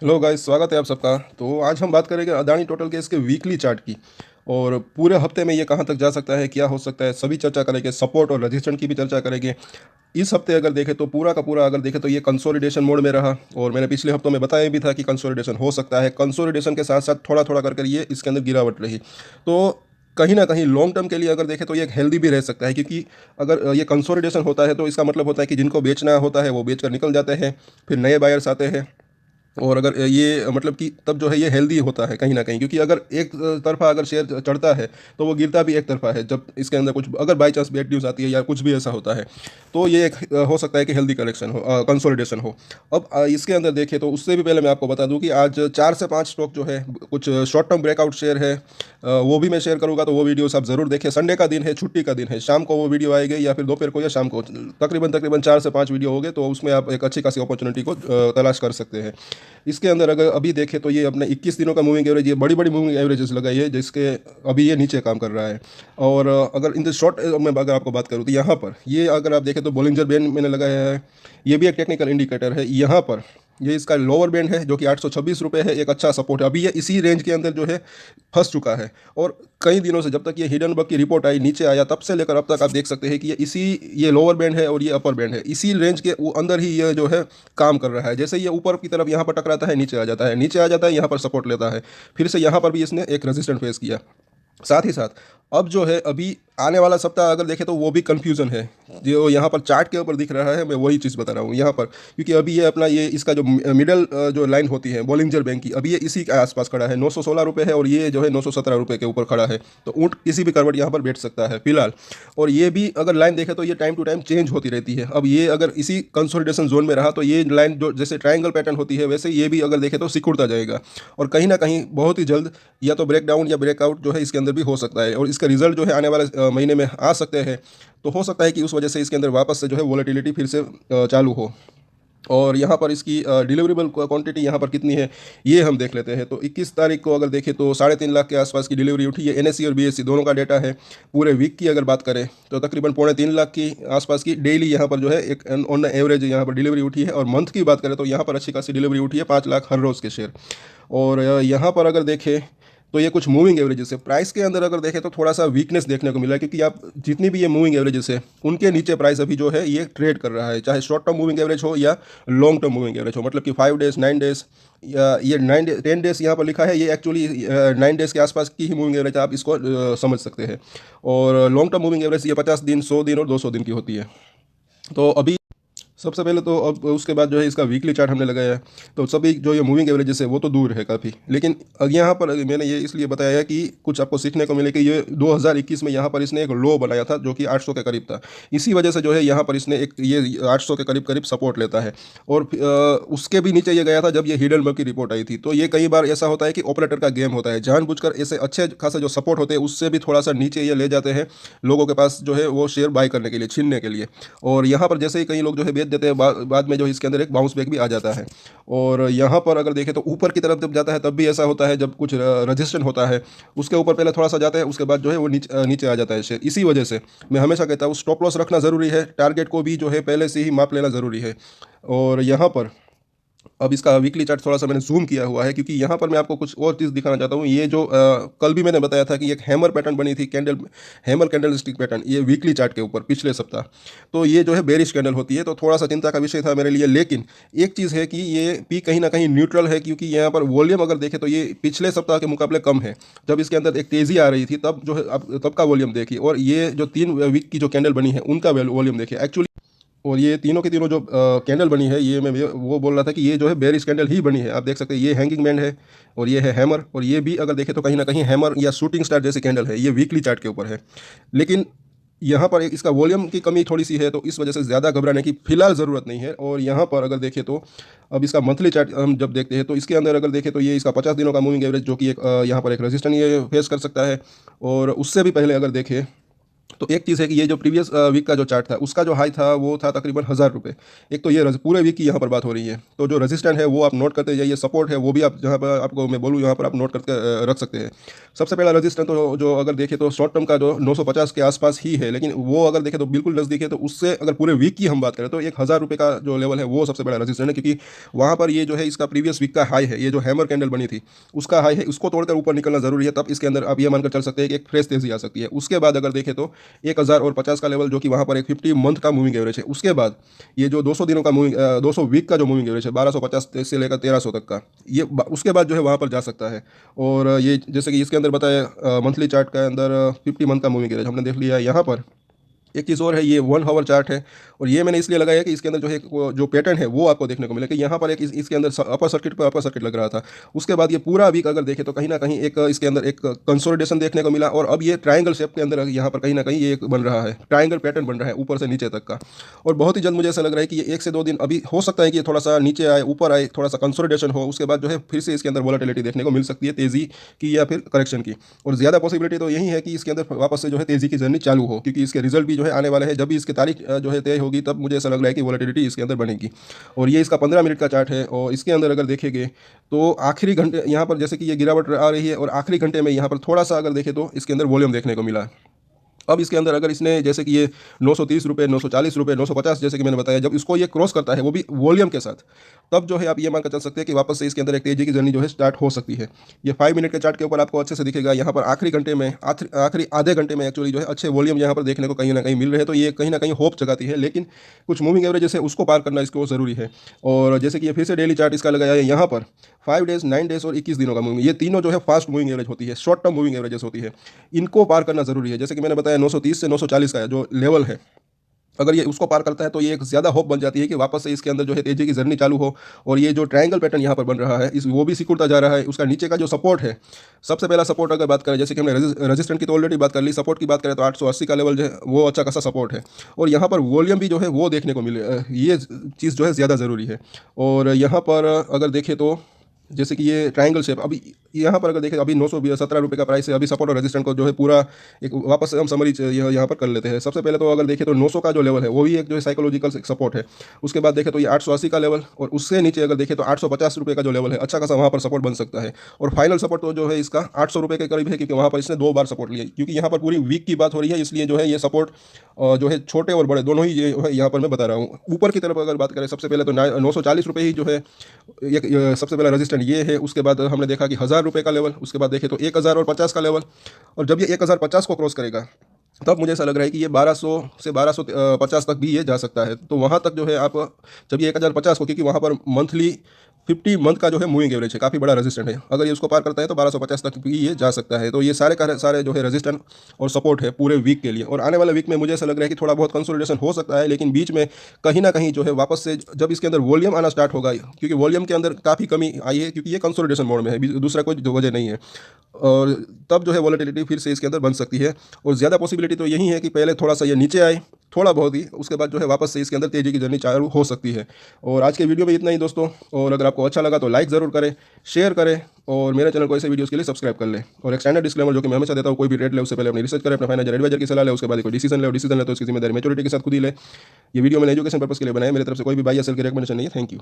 Hello guys, स्वागत है आप सबका। तो आज हम बात करेंगे अदानी टोटल के इसके वीकली चार्ट की। और पूरे हफ्ते में ये कहाँ तक जा सकता है, क्या हो सकता है, सभी चर्चा करेंगे। सपोर्ट और रजिस्टेंस की भी चर्चा करेंगे। इस हफ्ते अगर देखें तो पूरा का पूरा अगर देखें तो ये कंसोलिडेशन मोड में रहा। और मैंने पिछले हफ्तों में बताया भी था कि कंसोलिडेशन हो सकता है। कंसोलिडेशन के साथ साथ थोड़ा थोड़ा कर ये इसके अंदर गिरावट रही। तो कहीं ना कहीं लॉन्ग टर्म के लिए अगर देखें तो ये एक हेल्दी भी रह सकता है, क्योंकि अगर ये कंसोलिडेशन होता है तो इसका मतलब होता है कि जिनको बेचना होता है वो बेच कर निकल जाते हैं, फिर नए बायर्स आते हैं। और अगर ये मतलब कि तब जो है ये हेल्दी होता है कहीं ना कहीं, क्योंकि अगर एक तरफा अगर शेयर चढ़ता है तो वो गिरता भी एक तरफा है। जब इसके अंदर कुछ अगर बाई चांस बैड न्यूज़ आती है या कुछ भी ऐसा होता है तो ये एक हो सकता है कि हेल्दी करेक्शन हो, कंसोलिडेशन हो। अब इसके अंदर देखें तो उससे भी पहले मैं आपको बता दूं कि आज 4 से 5 स्टॉक जो है, कुछ शॉर्ट टर्म ब्रेकआउट शेयर है, वो भी मैं शेयर करूंगा। तो वो वीडियोस आप ज़रूर देखें। संडे का दिन है, छुट्टी का दिन है, शाम को वो वीडियो आएगी या फिर दोपहर को या शाम को। तकरीबन तकरीबन 4 से 5 वीडियो हो गए तो उसमें आप एक अच्छी खासी अपॉर्चुनिटी को तलाश कर सकते हैं। इसके अंदर अगर अभी देखें तो ये अपने 21 दिनों का मूविंग एवरेज, ये बड़ी बड़ी मूविंग एवरेजेस लगाई है जिसके अभी ये नीचे काम कर रहा है। और अगर इन द शॉर्ट में अगर आपको बात करूँ तो यहाँ पर ये अगर आप देखें तो बोलिंजर बैंड मैंने लगाया है। ये भी एक टेक्निकल इंडिकेटर है। यहाँ पर ये इसका लोअर बैंड है जो कि 826 रुपये है, एक अच्छा सपोर्ट है। अभी ये इसी रेंज के अंदर जो है फंस चुका है। और कई दिनों से जब तक ये हिडनबर्ग की रिपोर्ट आई, नीचे आया, तब से लेकर अब तक आप देख सकते हैं कि ये लोअर बैंड है और ये अपर बैंड है, इसी रेंज के वो अंदर ही ये जो है काम कर रहा है। जैसे ये ऊपर की तरफ यहाँ पर टकराता है, नीचे आ जाता है, नीचे आ जाता है, यहाँ पर सपोर्ट लेता है, फिर से यहाँ पर भी इसने एक रेजिस्टेंट फेस किया। साथ ही साथ अब जो है अभी आने वाला सप्ताह अगर देखें तो वो भी कंफ्यूजन है। जो यहाँ पर चार्ट के ऊपर दिख रहा है, मैं वही चीज़ बता रहा हूँ यहाँ पर, क्योंकि अभी ये अपना ये इसका जो मिडल जो लाइन होती है बॉलिंजर बैंक की, अभी ये इसी के आसपास खड़ा है। 916 रुपये है और ये जो है 917 रुपये के ऊपर खड़ा है। तो ऊँट किसी भी करवट यहाँ पर बैठ सकता है फिलहाल। और ये भी अगर लाइन देखें तो ये टाइम टू टाइम चेंज होती रहती है। अब ये अगर इसी कंसोलिडेशन जोन में रहा तो ये लाइन जो जैसे ट्रायंगल पैटर्न होती है वैसे ये भी अगर देखें तो सिकुड़ता जाएगा। और कहीं ना कहीं बहुत ही जल्द या तो ब्रेक डाउन या ब्रेकआउट जो है इसके अंदर भी हो सकता है। और इसका रिजल्ट जो है आने वाले महीने में आ सकते हैं। तो हो सकता है कि उस वजह से इसके अंदर वापस से जो है वोलेटिलिटी फिर से चालू हो। और यहाँ पर इसकी डिलीवरेबल क्वांटिटी यहाँ पर कितनी है ये हम देख लेते हैं। तो 21 तारीख को अगर देखें तो 3.5 लाख के आसपास की डिलीवरी उठी है। एनएससी और बीएससी दोनों का डेटा है। पूरे वीक की अगर बात करें तो तकरीबन 3.25 लाख की आसपास की डेली यहाँ पर जो है एक ऑन एवरेज यहाँ पर डिलीवरी उठी है। और मंथ की बात करें तो यहाँ पर अच्छी खासी डिलीवरी उठी है, 5 लाख हर रोज़ के शेयर। और यहाँ पर अगर देखें तो ये कुछ मूविंग एवरेजेस है। प्राइस के अंदर अगर देखें तो थोड़ा सा वीकनेस देखने को मिला है, क्योंकि आप जितनी भी ये मूविंग एवरेजेस है उनके नीचे प्राइस अभी जो है ये ट्रेड कर रहा है, चाहे शॉर्ट टर्म मूविंग एवरेज हो या लॉन्ग टर्म मूविंग एवरेज हो। मतलब कि 5 डेज, 9 डेज या ये 10 डेज यहाँ पर लिखा है, ये एक्चुअली 9 डेज के आसपास की ही मूविंग एवरेज आप इसको समझ सकते हैं। और लॉन्ग टर्म मूविंग एवरेज ये 50 दिन, 100 दिन और 200 दिन की होती है। तो अभी सबसे पहले तो अब उसके बाद जो है इसका वीकली चार्ट हमने लगाया है। तो सभी जो ये मूविंग एवरेजेस है वो तो दूर है काफ़ी, लेकिन यहाँ पर मैंने ये इसलिए बताया है कि कुछ आपको सीखने को मिले कि ये 2021 में यहाँ पर इसने एक लो बनाया था जो कि 800 के करीब था। इसी वजह से जो है यहाँ पर इसने एक ये 800 के करीब करीब सपोर्ट लेता है। और उसके भी नीचे ये गया था जब ये हिडनबर्ग की रिपोर्ट आई थी। तो ये कई बार ऐसा होता है कि ऑपरेटर का गेम होता है, जानबूझकर ऐसे अच्छे खासा जो सपोर्ट होते हैं उससे भी थोड़ा सा नीचे ये ले जाते हैं लोगों के पास जो है वो शेयर बाय करने के लिए, छीनने के लिए। और यहाँ पर जैसे ही कई लोग जो है बेच देते हैं, बाद में जो इसके अंदर एक बाउंस बैक भी आ जाता है। और यहाँ पर अगर देखें तो ऊपर की तरफ जब जाता है तब भी ऐसा होता है, जब कुछ रजिस्टेंस होता है उसके ऊपर पहले थोड़ा सा जाता है, उसके बाद जो है वो नीचे आ जाता है शेयर। इसी वजह से मैं हमेशा कहता हूँ स्टॉप लॉस रखना ज़रूरी है, टारगेट को भी जो है पहले से ही माप लेना ज़रूरी है। और यहाँ पर अब इसका वीकली चार्ट थोड़ा सा मैंने जूम किया हुआ है, क्योंकि यहाँ पर मैं आपको कुछ और चीज़ दिखाना चाहता हूँ। ये जो कल भी मैंने बताया था कि एक हैमर पैटर्न बनी थी, हैमर कैंडल स्टिक पैटर्न, ये वीकली चार्ट के ऊपर पिछले सप्ताह। तो ये जो है बेरिश कैंडल होती है, तो थोड़ा सा चिंता का विषय था मेरे लिए। लेकिन एक चीज़ है कि ये पी कहीं ना कहीं न्यूट्रल है, क्योंकि यहाँ पर वॉल्यूम अगर देखें तो ये पिछले सप्ताह के मुकाबले कम है। जब इसके अंदर एक तेज़ी आ रही थी तब जो है अब तब का वॉल्यूम देखिए, और ये जो 3 वीक की जो कैंडल बनी है उनका वॉल्यूम देखिए एक्चुअली। और ये तीनों के तीनों जो कैंडल बनी है, ये मैं वो बोल रहा था कि ये जो है बेरिश कैंडल ही बनी है। आप देख सकते हैं ये हैंगिंग मैन है और ये है हैमर, और ये भी अगर देखें तो कहीं ना कहीं हैमर या शूटिंग स्टार जैसी कैंडल है, ये वीकली चार्ट के ऊपर है। लेकिन यहाँ पर एक इसका वॉल्यूम की कमी थोड़ी सी है, तो इस वजह से ज़्यादा घबराने की फिलहाल ज़रूरत नहीं है। और यहाँ पर अगर देखें तो अब इसका मंथली चार्ट हम जब देखते हैं तो इसके अंदर अगर देखें तो ये इसका 50 दिनों का मूविंग एवरेज जो कि एक यहाँ पर एक रेजिस्टेंस ये फेस कर सकता है। और उससे भी पहले अगर देखें तो एक चीज़ है कि ये जो प्रीवियस वीक का जो चार्ट था उसका जो हाई था वो था तकरीबन 1000 रुपये। एक तो ये पूरे वीक की यहाँ पर बात हो रही है, तो जो रेजिस्टेंट है वो आप नोट करते जाइए, सपोर्ट है वो भी आप जहाँ पर आपको मैं बोलूँ यहाँ पर आप नोट करके रख सकते हैं। सबसे पहला रेजिस्टेंट तो जो अगर देखें तो शॉर्ट टर्म का जो 950 के आसपास ही है, लेकिन वो अगर देखें तो बिल्कुल नज़दीक है। तो उससे अगर पूरे वीक की हम बात करें तो 1000 रुपये का जो लेवल है वो सबसे बड़ा रेजिस्टेंट है, क्योंकि वहाँ पर ये जो है इसका प्रीवियस वीक का हाई है, ये जो हैमर कैंडल बनी थी उसका हाई है, उसको तोड़कर ऊपर निकलना जरूरी है, तब इसके अंदर आप ये मानकर चल सकते हैं कि एक फ्रेश तेजी आ सकती है। उसके बाद अगर देखें तो 1050 का लेवल जो कि वहाँ पर एक 50 मंथ का मूविंग एवरेज है। उसके बाद ये जो 200 दिनों का मूविंग 200 वीक का जो मूविंग एवरेज है 1250 से लेकर 1300 तक का, ये उसके बाद जो है वहाँ पर जा सकता है। और ये जैसे कि इसके अंदर बताया मंथली चार्ट के अंदर 50 मंथ का मूविंग एवरेज हमने देख लिया है। यहाँ पर एक चीज़ और है, ये 1 आवर चार्ट है, और ये मैंने इसलिए लगाया कि इसके अंदर जो है जो पैटर्न है वो आपको देखने को मिले कि यहाँ पर एक इसके अंदर अपर सर्किट पर अपर सर्किट लग रहा था। उसके बाद ये पूरा वीक अगर देखें तो कहीं ना कहीं एक इसके अंदर एक कंसोलिडेशन देखने को मिला, और अब ये ट्रायंगल शेप के अंदर यहाँ पर कहीं ना कहीं ये एक बन रहा है, ट्रायंगल पैटर्न बन रहा है ऊपर से नीचे तक का। और बहुत ही जल्द मुझे ऐसा लग रहा है कि ये 1 से 2 दिन अभी हो सकता है कि ये थोड़ा सा नीचे आए, ऊपर आए, थोड़ा सा कंसोलिडेशन हो, उसके बाद जो है फिर से इसके अंदर वोलेटिलिटी देखने को मिल सकती है, तेज़ी की या फिर करेक्शन की। और ज़्यादा पॉसिबिलिटी तो यही है कि इसके अंदर वापस से जो है तेज़ी की जर्नी चालू हो, क्योंकि इसके रिजल्ट भी जो है आने वाले हैं। जब भी इसकी तारीख जो है तय होगी तब मुझे ऐसा लग रहा है कि वोलेटिलिटी इसके अंदर बनेगी। और ये इसका 15 मिनट का चार्ट है, और इसके अंदर अगर देखेंगे तो आखिरी घंटे यहाँ पर जैसे कि ये गिरावट आ रही है, और आखिरी घंटे में यहाँ पर थोड़ा सा अगर देखें तो इसके अंदर वॉल्यूम देखने को मिला है। अब इसके अंदर अगर इसने जैसे कि ये 930 रुपये, 940 रुपये, 950 जैसे कि मैंने बताया, जब इसको ये क्रॉस करता है वो भी वॉल्यूम के साथ, तब जो है आप ये मानकर चल सकते हैं कि वापस से इसके अंदर एक तेजी की जर्नी जो है स्टार्ट हो सकती है। ये 5 मिनट के चार्ट के ऊपर आपको अच्छे से दिखेगा। यहाँ पर आखिरी घंटे में आखिरी आधे घंटे में एक्चुअली जो है अच्छे वॉल्यूम यहाँ पर देखने को कहीं ना कहीं मिल रहे हैं, तो ये कहीं ना कहीं होप जगाती है। लेकिन कुछ मूविंग एवरेज है उसको पार करना इसको ज़रूरी है। और जैसे कि ये फिर से डेली चार्ट इसका लगाया है, यहाँ पर 5 डेज, 9 डेज और 21 दिनों का मूविंग, ये तीनों जो है फास्ट मूविंग एवरेज होती है, शॉर्ट टर्म मूविंग एवरेजेस होती है। इनको पार करना जरूरी है। जैसे कि मैंने बताया 930 से 940 का जो लेवल है, अगर ये उसको पार करता है तो ये एक ज़्यादा होप बन जाती है कि वापस से इसके अंदर जो है तेजी की जर्नी चालू हो। और ये जो ट्रायंगल पैटर्न यहाँ पर बन रहा है इस वो भी सिकुड़ता जा रहा है। उसका नीचे का जो सपोर्ट है, सबसे पहला सपोर्ट अगर बात करें, जैसे कि हमने रेजिस्टेंट की तो ऑलरेडी बात कर ली, सपोर्ट की बात करें तो 880 का लेवल जो है वो अच्छा खासा सपोर्ट है। और यहाँ पर वॉल्यूम भी जो है वो देखने को मिले, ये चीज़ जो है ज़्यादा ज़रूरी है। और यहाँ पर अगर देखें तो जैसे कि ये ट्रायंगल शेप, अभी यहाँ पर अगर देखें अभी 917 रुपये का प्राइस है। अभी सपोर्ट और रेजिस्टेंट को जो है पूरा एक वापस से हम समरी यहाँ पर कर लेते हैं। सबसे पहले तो अगर देखें तो 900 का जो लेवल है वो भी एक जो है साइकोलॉजिकल सपोर्ट है। उसके बाद देखें तो ये 880 का लेवल, और उससे नीचे अगर देखें तो 850 रुपये का जो लेवल है अच्छा खासा वहाँ पर सपोर्ट बन सकता है। और फाइनल सपोर्ट तो जो है इसका 800 रुपये के करीब है, क्योंकि वहाँ पर इसने 2 बार सपोर्ट लिया, क्योंकि यहाँ पर पूरी वीक की बात हो रही है, इसलिए जो है ये सपोर्ट जो है छोटे और बड़े दोनों ही ये है यहाँ पर मैं बता रहा हूँ। ऊपर की तरफ अगर बात करें सबसे पहले तो 940 रुपये ही जो है एक सबसे पहला रजिस्टेंट ये है। उसके बाद हमने देखा कि 1000 रुपये का लेवल, उसके बाद देखें तो 1050 का लेवल, और जब ये 1050 को क्रॉस करेगा तब मुझे ऐसा लग रहा है कि ये 1200 से 1250 तक भी ये जा सकता है। तो वहाँ तक जो है आप जब ये 1050 को, क्योंकि वहाँ पर मंथली 50 मंथ का जो है मूविंग एवरेज है, काफ़ी बड़ा रेजिस्टेंट है, अगर ये उसको पार करता है तो 1250 तक भी ये जा सकता है। तो ये सारे का सारे जो है रेजिस्टेंट और सपोर्ट है पूरे वीक के लिए। और आने वाले वीक में मुझे ऐसा लग रहा है कि थोड़ा बहुत कंसोलिडेशन हो सकता है, लेकिन बीच में कहीं ना कहीं जो है वापस से जब इसके अंदर वॉल्यूम आना स्टार्ट होगा, क्योंकि वॉल्यूम के अंदर काफ़ी कमी आई है, क्योंकि ये कंसोलिडेशन मोड में है, दूसरा कोई वजह नहीं है, और तब जो है वॉलेटिलिटी फिर से इसके अंदर बन सकती है। और ज़्यादा पॉसिबिलिटी तो यही है कि पहले थोड़ा सा ये नीचे आए, थोड़ा बहुत ही, उसके बाद जो है वापस से इसके अंदर तेज़ी की जर्नी चालू हो सकती है। और आज के वीडियो में इतना ही दोस्तों, और अगर आपको अच्छा लगा तो लाइक ज़रूर करें, शेयर करें, और मेरे चैनल को ऐसे वीडियोस के लिए सब्सक्राइब कर लें। और एक स्टैंडर्ड डिस्क्लेमर जो कि मैं हमेशा देता हूँ, कोई भी ट्रेड ले उससे पहले अपनी रिसर्च करें, अपने फाइनेंशियल एडवाइजर की सलाह ले, उसके बाद कोई डिसीजन ले, और डिसीजन ले तो इसकी जिम्मेदारी मैच्योरिटी के साथ खुद ही ले। ये वीडियो मैंने एजुकेशन पर्पस के लिए बनाया, मेरी तरफ से कोई भी बाय या सेल की रिकमेंडेशन नहीं है। Thank you.